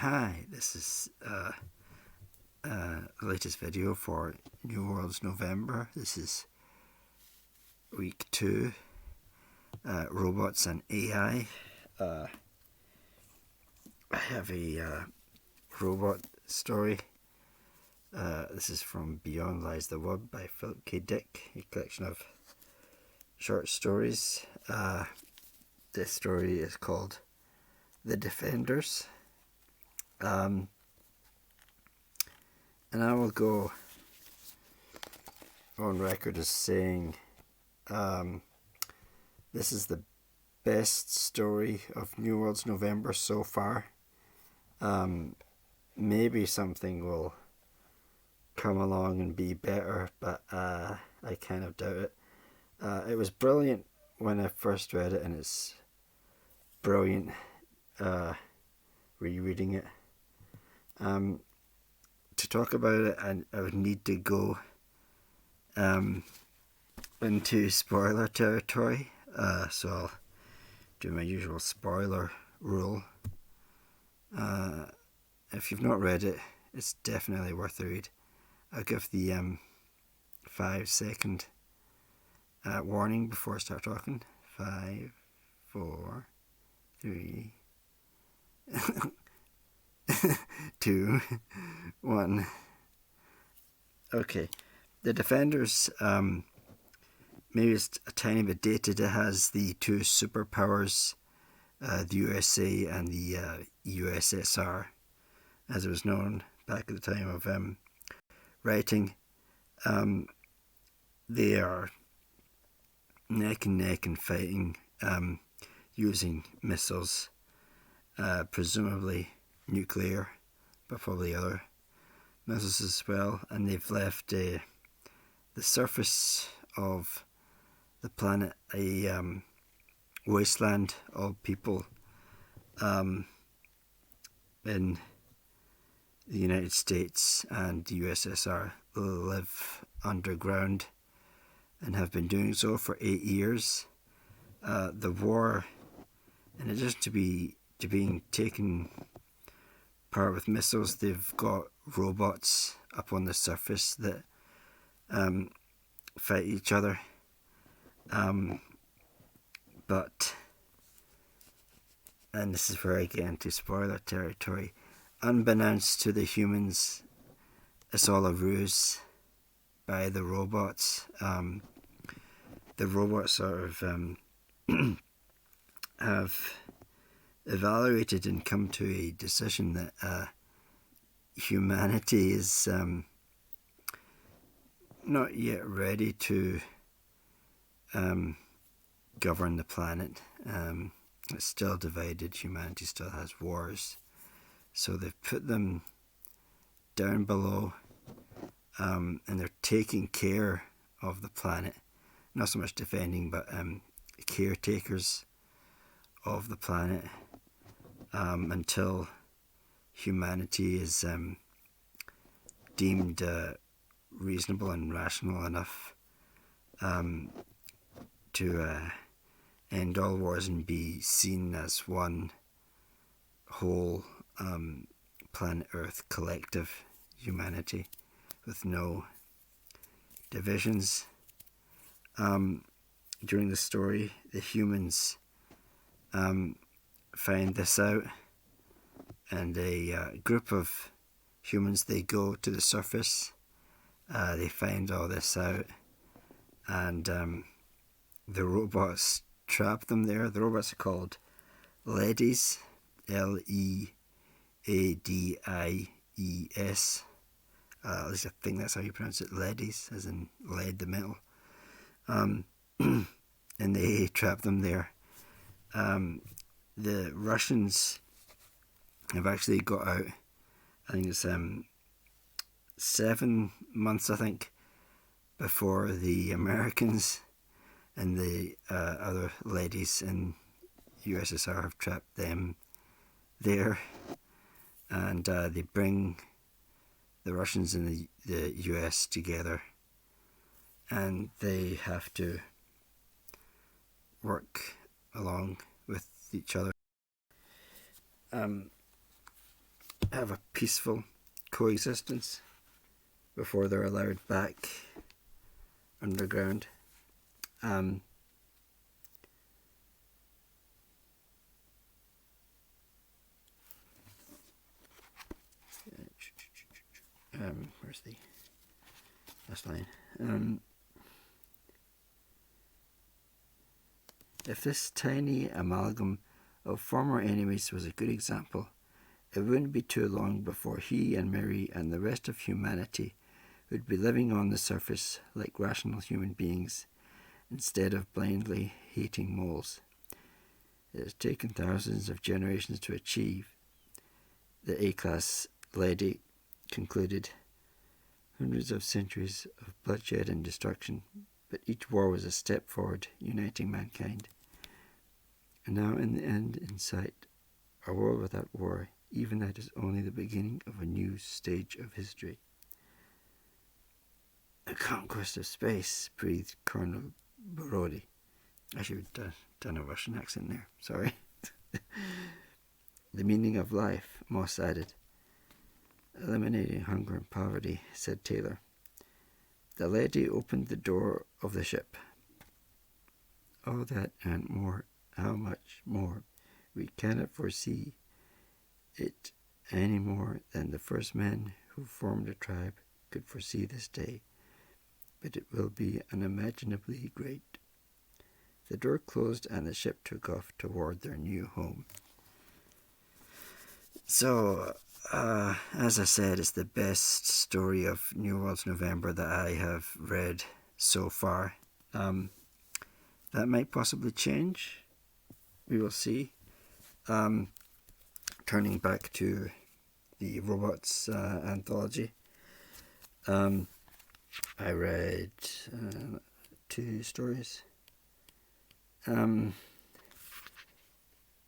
Hi, this is the latest video for New Worlds November. This is week 2, robots and AI. I have a robot story. This is from Beyond Lies the Web by Philip K. Dick, a collection of short stories. This story is called The Defenders. And I will go on record as saying this is the best story of New Worlds November so far. Maybe something will come along and be better, but I kind of doubt it. It was brilliant when I first read it, and it's brilliant rereading it. To talk about it, I would need to go into spoiler territory, so I'll do my usual spoiler rule. If you've not read it, it's definitely worth a read. I'll give the 5-second warning before I start talking. 5, 4, 3, 2, 1. Okay, The Defenders, maybe it's a tiny bit dated. It has the two superpowers, the USA and the USSR, as it was known back at the time of writing. They are neck and neck and fighting, using missiles, presumably nuclear, but probably other missiles as well, and they've left the surface of the planet a wasteland of people. In the United States and the USSR live underground and have been doing so for 8 years. The war, in addition to being taken apart with missiles, they've got robots up on the surface that fight each other. But, and this is where I get into spoiler territory, unbeknownst to the humans, it's all a ruse by the robots. The robots sort of have evaluated and come to a decision that humanity is not yet ready to govern the planet. It's still divided. Humanity still has wars. So they've put them down below, and they're taking care of the planet. Not so much defending, but caretakers of the planet, until humanity is deemed reasonable and rational enough to end all wars and be seen as one whole planet Earth collective humanity with no divisions. During the story, the humans find this out, and a group of humans, they go to the surface, they find all this out, and the robots trap them there. The robots are called Leadies, Leadies. At least I think that's how you pronounce it, Leadies, as in lead, the metal. And they trap them there. The Russians have actually got out. I think it's 7 months, I think, before the Americans and the other ladies in USSR have trapped them there, and they bring the Russians and the US together, and they have to work along with each other. have a peaceful coexistence before they're allowed back underground. Where's the last line? If this tiny amalgam of former enemies was a good example, it wouldn't be too long before he and Mary and the rest of humanity would be living on the surface like rational human beings instead of blindly hating moles. It has taken thousands of generations to achieve, the A-class lady concluded. Hundreds of centuries of bloodshed and destruction, but each war was a step forward, uniting mankind. And now in the end in sight, a world without war, even that is only the beginning of a new stage of history. The conquest of space, breathed Colonel Borodi. I should have done a Russian accent there, sorry. The meaning of life, Moss added. Eliminating hunger and poverty, said Taylor. The lady opened the door of the ship. All that and more, how much more, we cannot foresee it any more than the first men who formed a tribe could foresee this day, but it will be unimaginably great. The door closed and the ship took off toward their new home. So, as I said, it's the best story of New World's November that I have read so far. That might possibly change. We will see. Turning back to the robots anthology. I read 2 stories.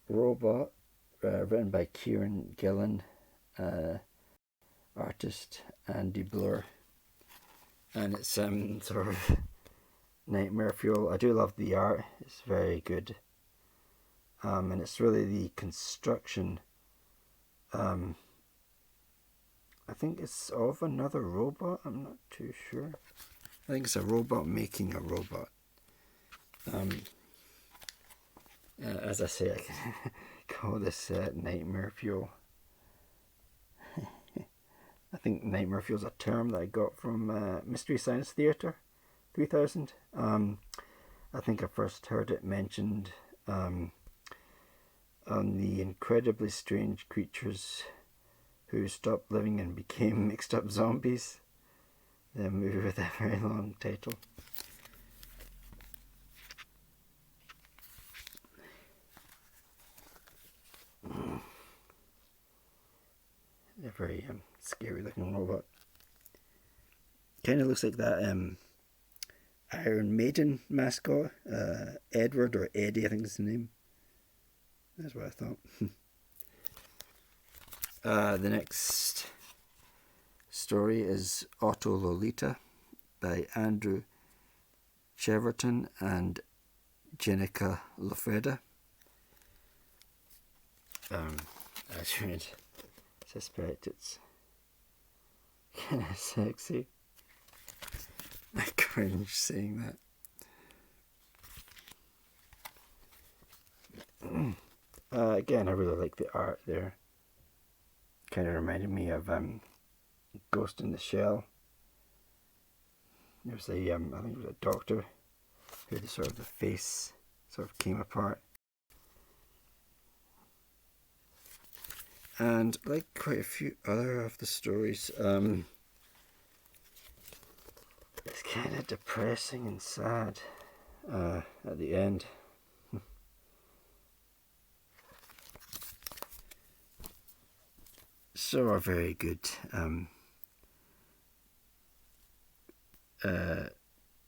Robot, written by Kieron Gillen, artist Andy Bloor, and it's sort of nightmare fuel. I do love the art, it's very good, and it's really the construction, I think it's of another robot, I'm not too sure. I think it's a robot making a robot. As I say, I can call this nightmare fuel. I think nightmare fuel is a term that I got from Mystery Science Theater 3000. I think I first heard it mentioned on the incredibly strange creatures who stopped living and became mixed up zombies. The movie with a very long title. A very scary looking robot. Kind of looks like that Iron Maiden mascot, Edward or Eddie, I think is the name. That's what I thought. The next story is AutoLolita by Andrew Cheverton and Jenika Loffreda. I should suspect it's kind of sexy. I cringe saying that. Again, I really like the art there. Kind of reminded me of Ghost in the Shell. There was I think it was a doctor who the sort of the face sort of came apart. And like quite a few other of the stories, it's kind of depressing and sad at the end. So a very good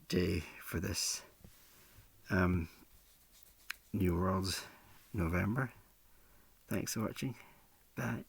day for this New World's November. Thanks for watching. Bye.